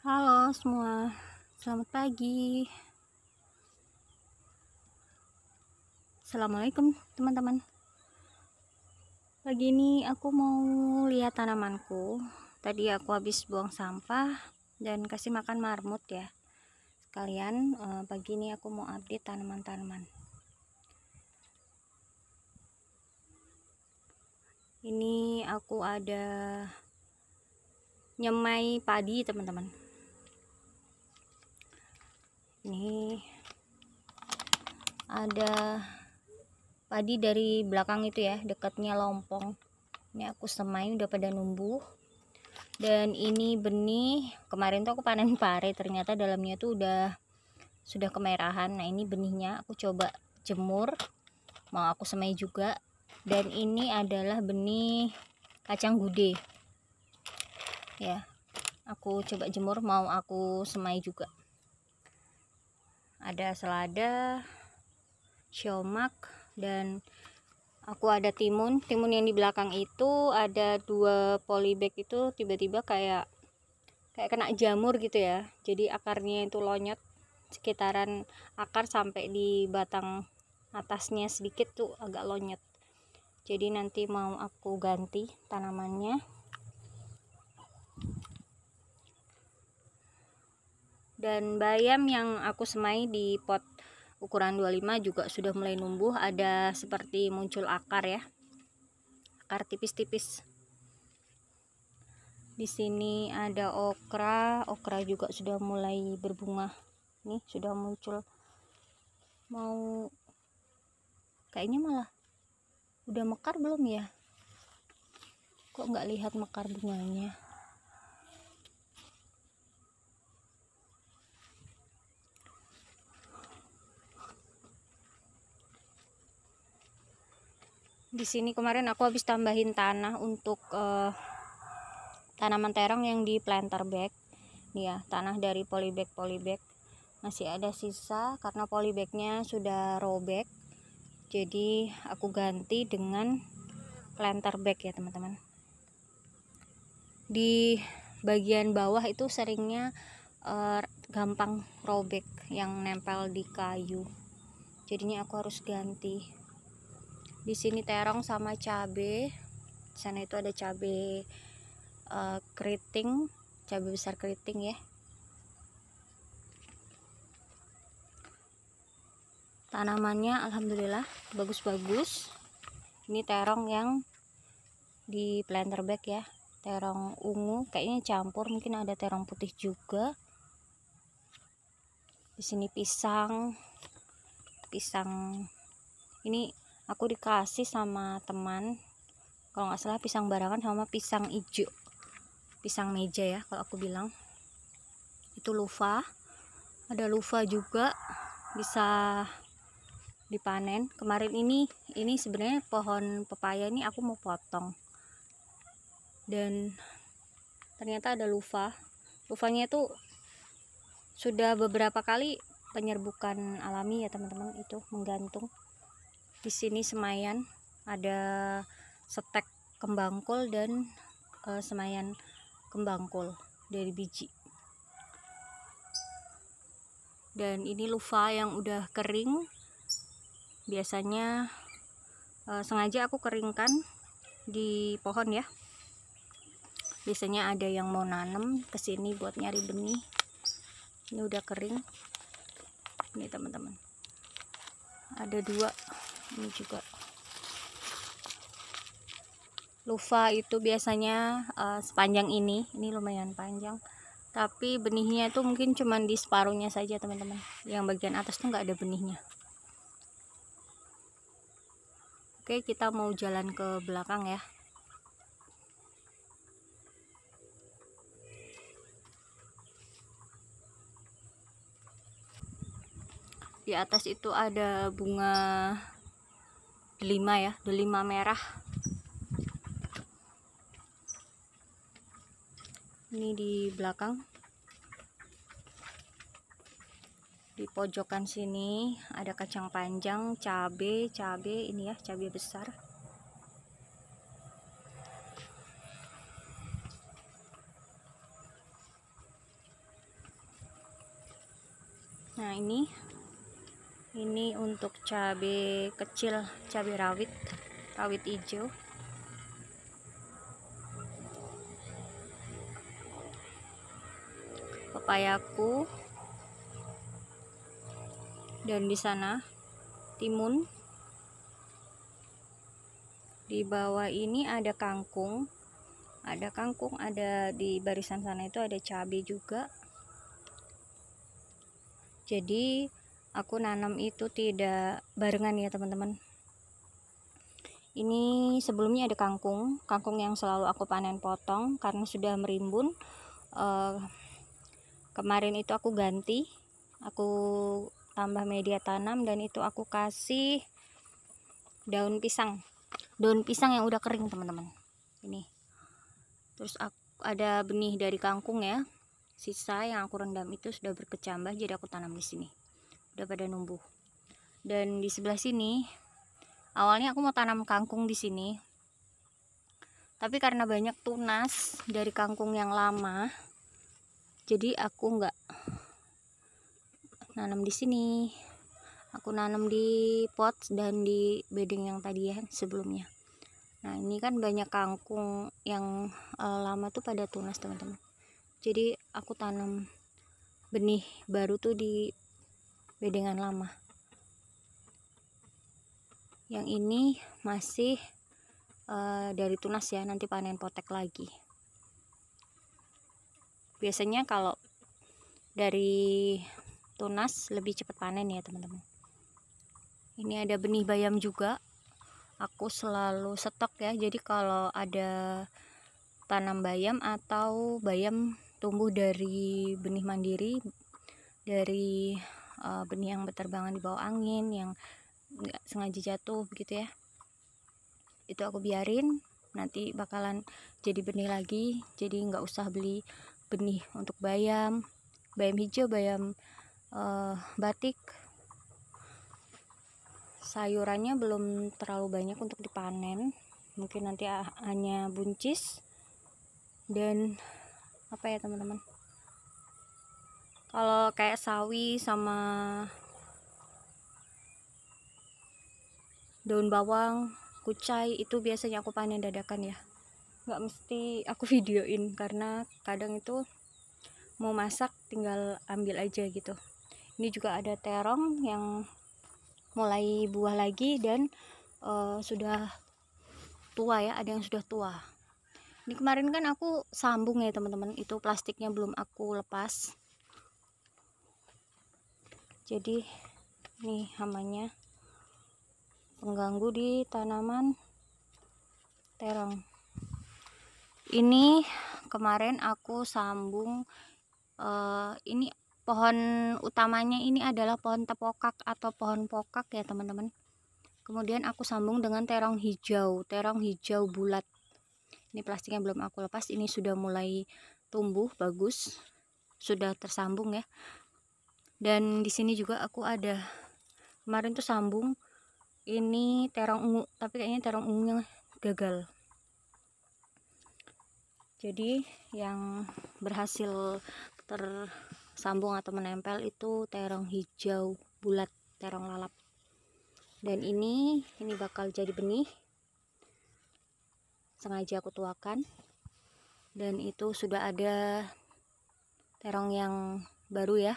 Halo semua, selamat pagi. Assalamualaikum teman-teman. Pagi ini aku mau lihat tanamanku. Tadi aku habis buang sampah dan kasih makan marmut ya. Sekalian pagi ini aku mau update tanaman-tanaman. Ini aku ada nyemai padi teman-teman. Ini ada padi dari belakang itu ya, dekatnya lompong. Ini aku semai udah pada numbuh. Dan ini benih, kemarin tuh aku panen pare, ternyata dalamnya tuh sudah kemerahan. Nah ini benihnya aku coba jemur, mau aku semai juga. Dan ini adalah benih kacang gude ya, aku coba jemur, mau aku semai juga. Ada selada, siomak, dan aku ada timun yang di belakang itu. Ada 2 polybag itu tiba-tiba kayak kena jamur gitu ya, jadi akarnya itu lonyot sekitaran akar sampai di batang atasnya sedikit tuh agak lonyot, jadi nanti mau aku ganti tanamannya. Dan bayam yang aku semai di pot ukuran 25 juga sudah mulai numbuh, ada seperti muncul akar ya, akar tipis-tipis. Di sini ada okra juga sudah mulai berbunga. Nih sudah muncul, mau kayaknya malah udah mekar belum ya, kok nggak lihat mekar bunganya. Di sini kemarin aku habis tambahin tanah untuk tanaman terong yang di planter bag nih ya, tanah dari polybag masih ada sisa karena polybagnya sudah robek, jadi aku ganti dengan planter bag ya teman-teman. Di bagian bawah itu seringnya gampang robek yang nempel di kayu, jadinya aku harus ganti. Di sini terong sama cabe, di sana itu ada cabe keriting, cabai besar keriting ya. Tanamannya alhamdulillah bagus-bagus. Ini terong yang di planter bag ya, terong ungu kayaknya campur, mungkin ada terong putih juga. Di sini pisang ini aku dikasih sama teman, kalau nggak salah pisang barangan sama pisang hijau, pisang meja ya kalau aku bilang. Itu lufa, ada lufa juga bisa dipanen. Kemarin ini sebenarnya pohon pepaya ini aku mau potong, dan ternyata ada lufanya itu sudah beberapa kali penyerbukan alami ya teman-teman, itu menggantung. Di sini semayan ada stek kembangkol dan semayan kembangkol dari biji. Dan ini lufa yang udah kering, biasanya sengaja aku keringkan di pohon ya. Biasanya ada yang mau nanam kesini buat nyari benih, ini udah kering. Ini teman-teman, ada 2 ini juga. Lufa itu biasanya sepanjang ini lumayan panjang, tapi benihnya itu mungkin cuman di separuhnya saja teman-teman, yang bagian atas tuh nggak ada benihnya. Oke, kita mau jalan ke belakang ya. Di atas itu ada bunga delima ya, delima merah. Ini di belakang, di pojokan sini ada kacang panjang, cabe ini ya, cabe besar. ini untuk cabai kecil, cabai rawit hijau. Pepayaku, dan di sana timun. Di bawah ini ada kangkung, ada di barisan sana itu ada cabai juga. Jadi aku nanam itu tidak barengan ya teman-teman. Ini sebelumnya ada kangkung yang selalu aku panen potong karena sudah merimbun. Kemarin itu aku ganti, aku tambah media tanam, dan itu aku kasih daun pisang yang udah kering teman-teman. Ini terus ada benih dari kangkung ya, sisa yang aku rendam itu sudah berkecambah, jadi aku tanam di sini, udah pada numbuh. Dan di sebelah sini awalnya aku mau tanam kangkung di sini, tapi karena banyak tunas dari kangkung yang lama, jadi aku nggak nanam di sini. Aku nanam di pot dan di bedeng yang tadi ya sebelumnya. Nah ini kan banyak kangkung yang lama tuh pada tunas teman-teman, jadi aku tanam benih baru tuh di bedengan lama. Yang ini masih dari tunas ya, nanti panen potek lagi. Biasanya kalau dari tunas lebih cepat panen ya teman-teman. Ini ada benih bayam juga, aku selalu stok ya, jadi kalau ada tanam bayam atau bayam tumbuh dari benih mandiri, dari benih yang berterbangan di bawah angin yang nggak sengaja jatuh begitu ya, itu aku biarin nanti bakalan jadi benih lagi. Jadi nggak usah beli benih untuk bayam hijau, bayam batik. Sayurannya belum terlalu banyak untuk dipanen, mungkin nanti hanya buncis dan apa ya teman-teman. Kalau kayak sawi sama daun bawang, kucai, itu biasanya aku panen dadakan ya, nggak mesti aku videoin karena kadang itu mau masak tinggal ambil aja gitu. Ini juga ada terong yang mulai buah lagi dan sudah tua ya, ada yang sudah tua. Ini kemarin kan aku sambung ya teman-teman, itu plastiknya belum aku lepas, jadi nih hamanya pengganggu di tanaman terong. Ini kemarin aku sambung, ini pohon utamanya ini adalah pohon tepokak atau pohon pokak ya teman-teman. Kemudian aku sambung dengan terong hijau bulat. Ini plastiknya belum aku lepas, ini sudah mulai tumbuh bagus, sudah tersambung ya. Dan di sini juga aku ada kemarin tuh sambung, ini terong ungu, tapi kayaknya terong ungunya gagal. Jadi yang berhasil tersambung atau menempel itu terong hijau bulat, terong lalap. Dan ini bakal jadi benih, sengaja aku tuakan. Dan itu sudah ada terong yang baru ya,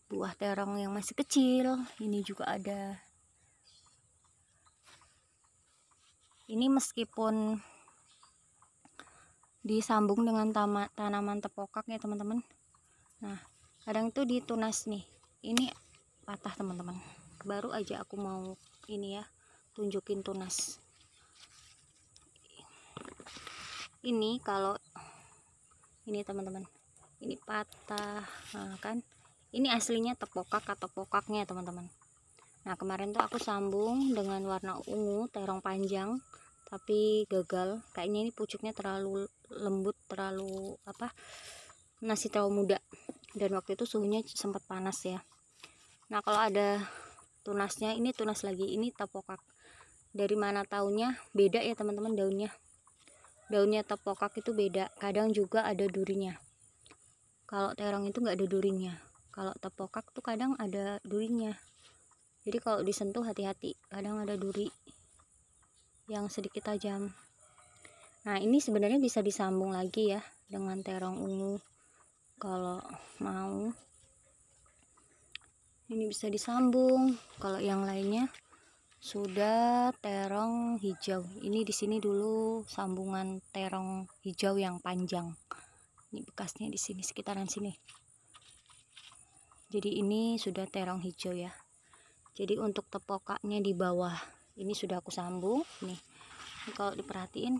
buah terong yang masih kecil. Ini juga ada. Ini meskipun disambung dengan tanaman tepokak ya teman-teman, nah kadang itu ditunas nih, ini patah teman-teman. Baru aja aku mau ini ya, tunjukin tunas. Ini kalau ini teman-teman, ini patah, nah kan ini aslinya tepokak atau pokaknya teman-teman. Nah kemarin tuh aku sambung dengan warna ungu, terong panjang, tapi gagal. Kayaknya ini pucuknya terlalu lembut, terlalu masih terlalu muda, dan waktu itu suhunya sempat panas ya. Nah kalau ada tunasnya, ini tunas lagi, ini tepokak. Dari mana taunya? Beda ya teman-teman, daunnya tepokak itu beda, kadang juga ada durinya. Kalau terong itu nggak ada durinya. Kalau tepokak tuh kadang ada durinya, jadi kalau disentuh hati-hati, kadang ada duri yang sedikit tajam. Nah ini sebenarnya bisa disambung lagi ya dengan terong ungu kalau mau. Ini bisa disambung. Kalau yang lainnya sudah terong hijau. Ini di sini dulu sambungan terong hijau yang panjang. Ini bekasnya di sini, sekitaran sini. Jadi ini sudah terong hijau ya. Jadi untuk tepokaknya di bawah ini sudah aku sambung nih. Ini kalau diperhatiin,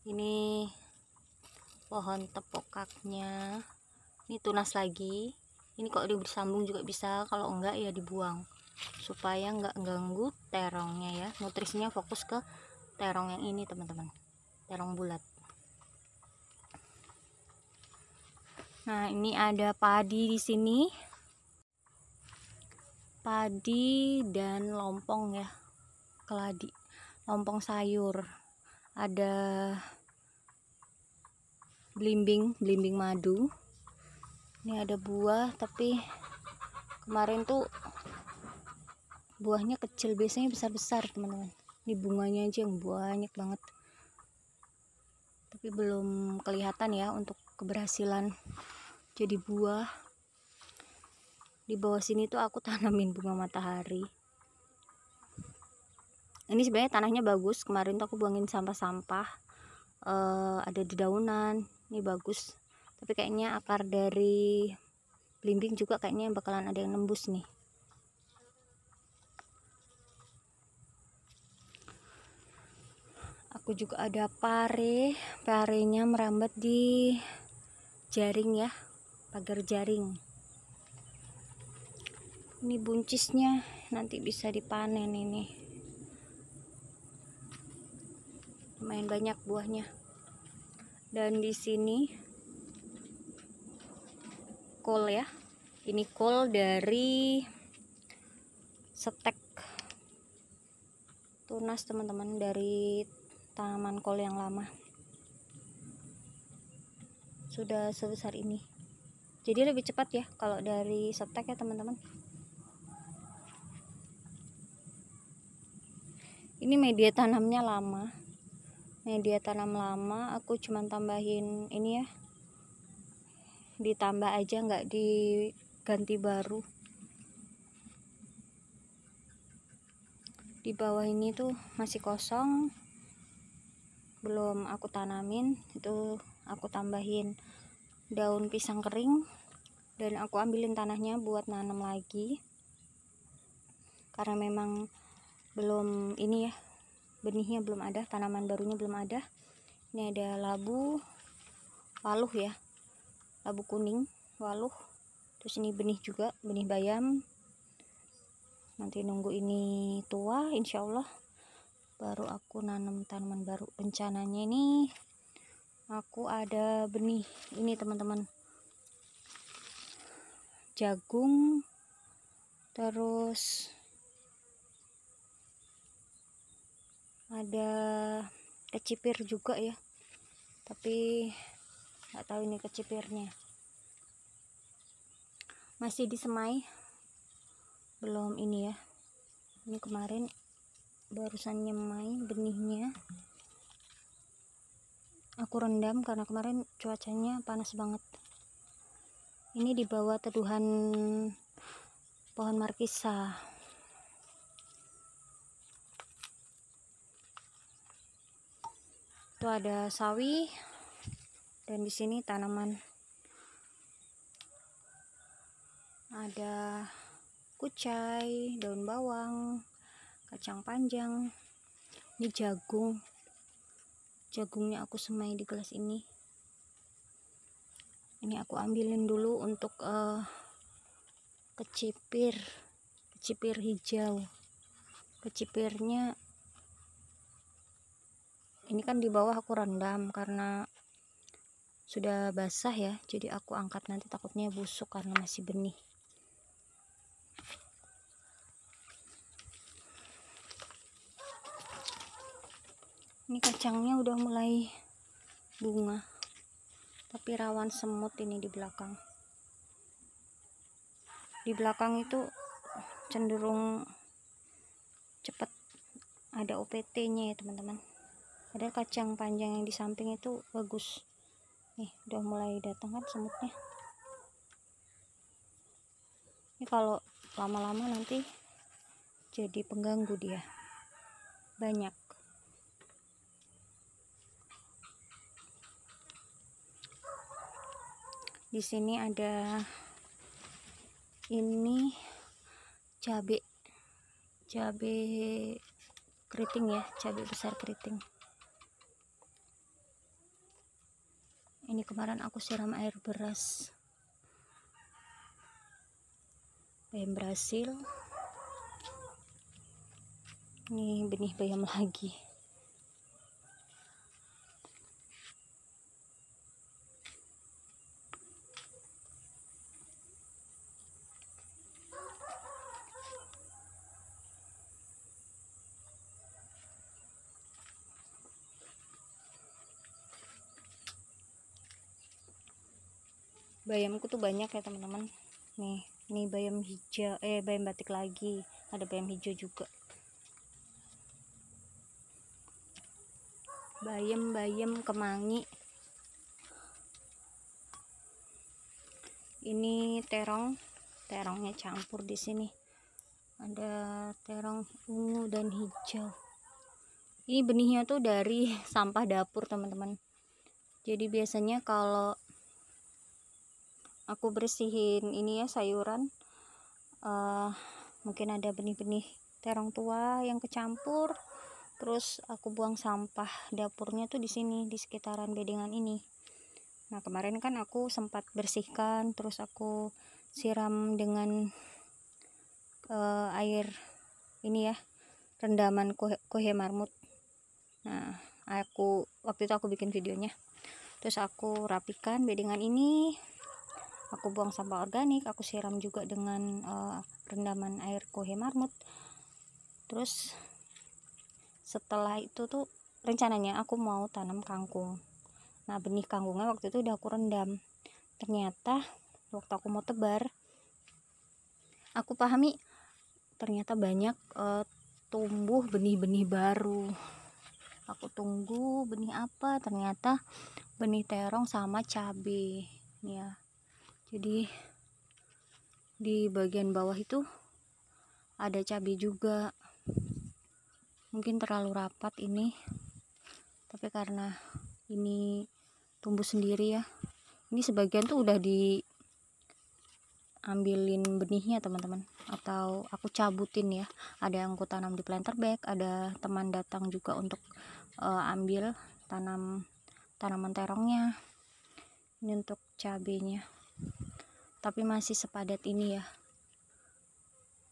ini pohon tepokaknya. Ini tunas lagi. Ini kalau disambung juga bisa, kalau enggak ya dibuang supaya enggak ganggu terongnya ya. Nutrisinya fokus ke terong yang ini teman-teman, terong bulat. Nah ini ada padi di sini, padi dan lompong ya, keladi, lompong sayur. Ada belimbing madu. Ini ada buah, tapi kemarin tuh buahnya kecil, biasanya besar-besar teman-teman. Ini bunganya aja yang banyak banget, tapi belum kelihatan ya untuk keberhasilan jadi buah. Di bawah sini tuh aku tanamin bunga matahari. Ini sebenarnya tanahnya bagus, kemarin tuh aku buangin sampah-sampah, ada di daunan. Ini bagus, tapi kayaknya akar dari belimbing juga kayaknya bakalan ada yang nembus nih. Aku juga ada parenya merambat di jaring ya, pagar jaring. Ini buncisnya nanti bisa dipanen, ini lumayan banyak buahnya. Dan di sini kol ya, ini kol dari setek tunas teman-teman, dari tanaman kol yang lama. Sudah sebesar ini, jadi lebih cepat ya kalau dari setek ya teman-teman. Ini media tanamnya lama, media tanam lama, aku cuman tambahin ini ya, ditambah aja, nggak diganti baru. Di bawah ini tuh masih kosong, belum aku tanamin, itu aku tambahin daun pisang kering dan aku ambilin tanahnya buat nanam lagi, karena memang belum ini ya, benihnya belum ada, tanaman barunya belum ada. Ini ada labu waluh ya, labu kuning waluh, terus ini benih juga, benih bayam. Nanti nunggu ini tua insya Allah baru aku nanam tanaman baru. Rencananya ini aku ada benih ini teman-teman, jagung, terus ada kecipir juga ya, tapi nggak tahu ini kecipirnya masih disemai, belum ini ya. Ini kemarin barusan nyemai benihnya, aku rendam karena kemarin cuacanya panas banget. Ini di bawah teduhan pohon markisa. Itu ada sawi, dan di sini tanaman, ada kucai, daun bawang, kacang panjang. Ini jagung, jagungnya aku semai di gelas ini. Ini aku ambilin dulu untuk kecipir hijau. Kecipirnya ini kan di bawah aku rendam karena sudah basah ya, jadi aku angkat, nanti takutnya busuk karena masih benih. Ini kacangnya udah mulai bunga. tapi rawan semut ini di belakang. Di belakang itu cenderung cepat ada OPT-nya ya teman-teman. Ada kacang panjang yang di samping itu bagus. Nih, udah mulai datang kan semutnya. Ini kalau lama-lama nanti jadi pengganggu dia. Banyak. Di sini ada ini cabai keriting ya, cabai besar keriting. Ini kemarin aku siram air beras. Bayam Brasil. Ini benih bayam lagi. Bayamku tuh banyak ya teman-teman. Nih, ini bayam hijau, bayam batik lagi. Ada bayam hijau juga. Bayam kemangi. Ini terongnya campur di sini. Ada terong ungu dan hijau. Ini benihnya tuh dari sampah dapur teman-teman. Jadi biasanya kalau aku bersihin ini ya sayuran, mungkin ada benih-benih terong tua yang kecampur, terus aku buang sampah dapurnya tuh di sini, di sekitaran bedengan ini. Nah kemarin kan aku sempat bersihkan, terus aku siram dengan air ini ya, rendaman kohe marmut. Nah waktu itu aku bikin videonya, terus aku rapikan bedengan ini, aku buang sampah organik, aku siram juga dengan rendaman air kohe marmut. Terus setelah itu tuh rencananya aku mau tanam kangkung. Nah benih kangkungnya waktu itu udah aku rendam. Ternyata waktu aku mau tebar, aku pahami ternyata banyak tumbuh benih-benih baru. Aku tunggu benih apa, ternyata benih terong sama cabai ya. Jadi di bagian bawah itu ada cabai juga. Mungkin terlalu rapat ini, tapi karena ini tumbuh sendiri ya. Ini sebagian tuh udah diambilin benihnya teman-teman, atau aku cabutin ya. Ada yang aku tanam di planter bag, ada teman datang juga untuk ambil tanaman terongnya. Ini untuk cabenya, tapi masih sepadat ini ya.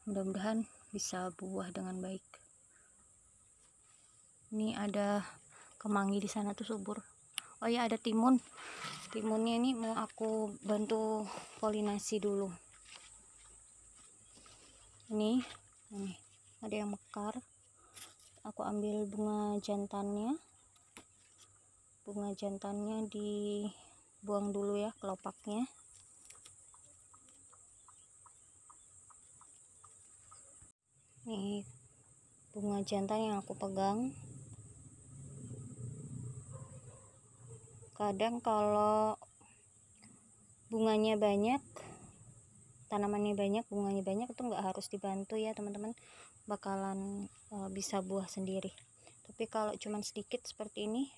Mudah-mudahan bisa buah dengan baik. Ini ada kemangi di sana tuh subur. Oh ya, ada timun. Timunnya ini mau aku bantu polinasi dulu. Ini ada yang mekar. Aku ambil bunga jantannya. Bunga jantannya dibuang dulu ya kelopaknya. Nih bunga jantan yang aku pegang. Kadang kalau bunganya banyak, tanamannya banyak, bunganya banyak, itu nggak harus dibantu ya teman-teman, bakalan bisa buah sendiri. Tapi kalau cuman sedikit seperti ini,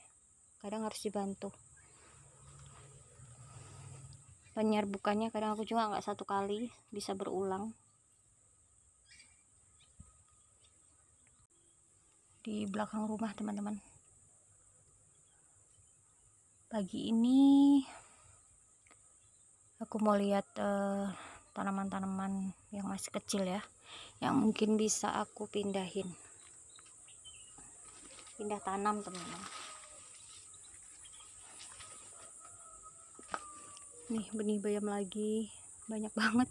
kadang harus dibantu. Penyerbukannya kadang aku juga nggak satu kali, bisa berulang. Di belakang rumah teman-teman, pagi ini aku mau lihat tanaman-tanaman yang masih kecil ya, yang mungkin bisa aku pindah tanam teman-teman. Nih benih bayam lagi banyak banget.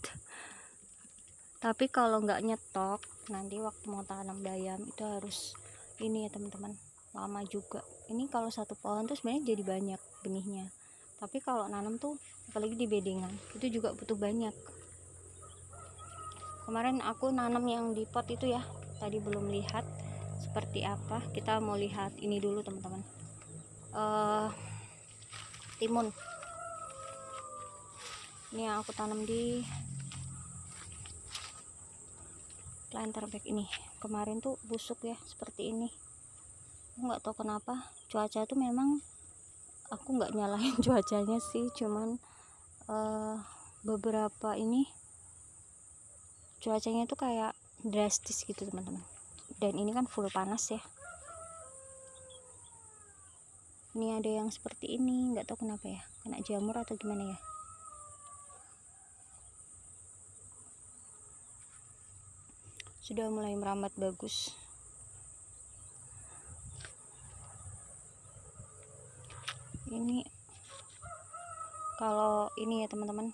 Tapi kalau nggak nyetok, nanti waktu mau tanam bayam itu harus ini ya teman-teman, lama juga. Ini kalau satu pohon tuh sebenarnya jadi banyak benihnya, Tapi kalau nanam tuh apalagi di bedengan itu juga butuh banyak. Kemarin aku nanam yang di pot itu ya, tadi belum lihat seperti apa. Kita mau lihat ini dulu teman-teman, timun. Ini yang aku tanam di planter bag ini. Kemarin tuh busuk ya seperti ini. Aku nggak tahu kenapa, cuaca tuh memang, aku nggak nyalahin cuacanya sih, cuman beberapa ini cuacanya tuh kayak drastis gitu teman-teman. Dan ini kan full panas ya. Ini ada yang seperti ini, nggak tahu kenapa ya, kena jamur atau gimana ya. Sudah mulai merambat bagus. Ini kalau ini ya teman-teman,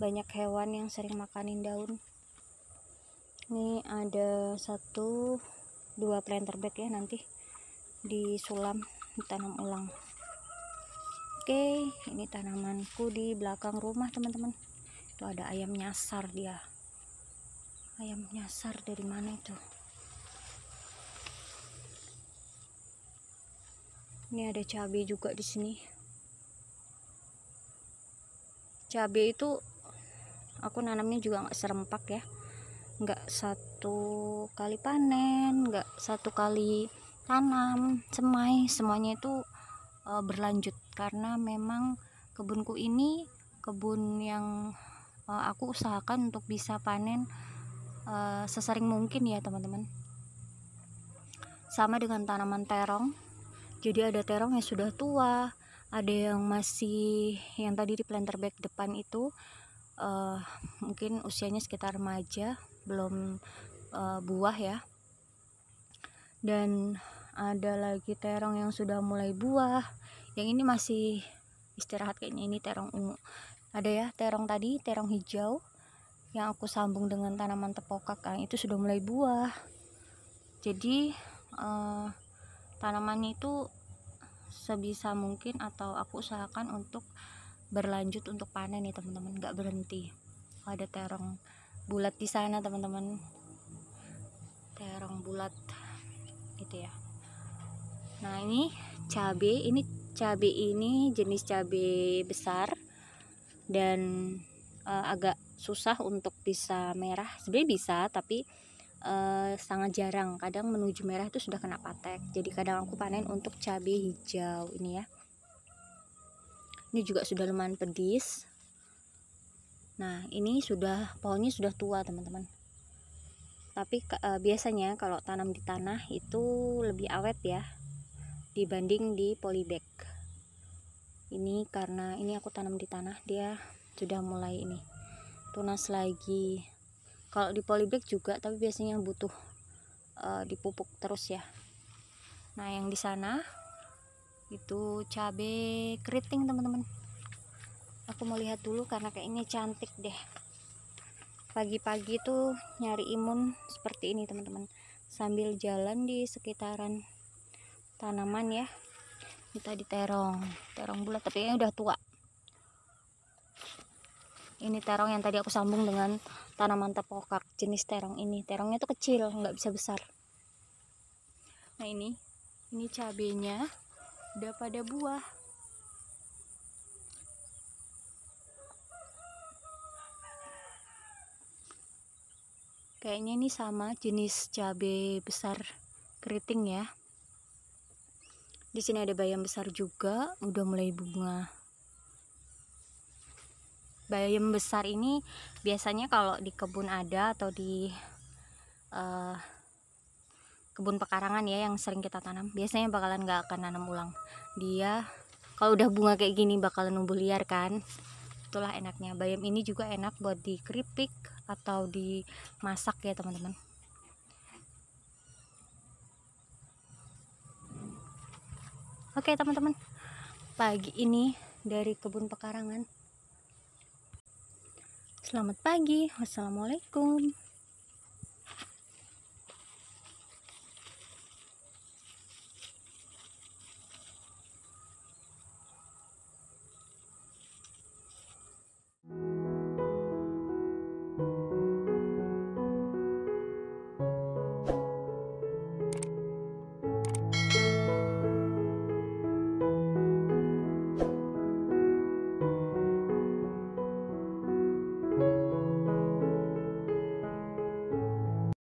banyak hewan yang sering makanin daun. Ini ada 1-2 planter bed ya, nanti disulam, ditanam ulang. Oke, ini tanamanku di belakang rumah teman-teman. Itu ada ayam nyasar dia. Ayam nyasar dari mana itu? Ini ada cabai juga di sini. Cabai itu aku nanamnya juga nggak serempak ya, nggak satu kali panen, nggak satu kali tanam semai, semuanya itu berlanjut. Karena memang kebunku ini kebun yang aku usahakan untuk bisa panen sesering mungkin ya teman-teman. Sama dengan tanaman terong, jadi ada terong yang sudah tua, ada yang masih, yang tadi di planter bag depan itu mungkin usianya sekitar remaja, belum buah ya. Dan ada lagi terong yang sudah mulai buah, yang ini masih istirahat kayaknya. Ini terong ungu. Ada ya terong tadi, terong hijau yang aku sambung dengan tanaman tepokak, itu sudah mulai buah. Jadi tanamannya itu sebisa mungkin atau aku usahakan untuk berlanjut untuk panen nih teman-teman, nggak berhenti. Ada terong bulat di sana teman-teman, terong bulat gitu ya. Nah ini cabai, ini jenis cabai besar dan agak susah untuk bisa merah. Sebenarnya bisa, tapi sangat jarang. Kadang menuju merah itu sudah kena patek. Jadi kadang aku panen untuk cabai hijau ini ya. Ini juga sudah lumayan pedis. Nah ini sudah, pohonnya sudah tua teman-teman. Tapi biasanya kalau tanam di tanah itu lebih awet ya dibanding di polybag. Ini karena ini aku tanam di tanah, dia sudah mulai ini tunas lagi. Kalau di polybag juga, tapi biasanya butuh dipupuk terus ya. Nah yang di sana itu cabai keriting teman-teman. Aku mau lihat dulu karena kayaknya cantik deh. Pagi-pagi tuh nyari imun seperti ini teman-teman, sambil jalan di sekitaran tanaman ya. Ini tadi terong bulat, tapi kayaknya udah tua. Ini terong yang tadi aku sambung dengan tanaman tepokak, jenis terong ini. Terongnya tuh kecil, nggak bisa besar. Nah ini cabenya udah pada buah. Kayaknya ini sama jenis cabai besar keriting ya. Di sini ada bayam besar juga, udah mulai bunga. Bayam besar ini biasanya kalau di kebun ada, atau di kebun pekarangan ya yang sering kita tanam, biasanya bakalan nggak akan nanam ulang. Dia kalau udah bunga kayak gini bakalan numbuh liar kan. Itulah enaknya. Bayam ini juga enak buat di keripik atau dimasak ya teman-teman. Oke teman-teman, pagi ini dari kebun pekarangan. Selamat pagi, wassalamualaikum.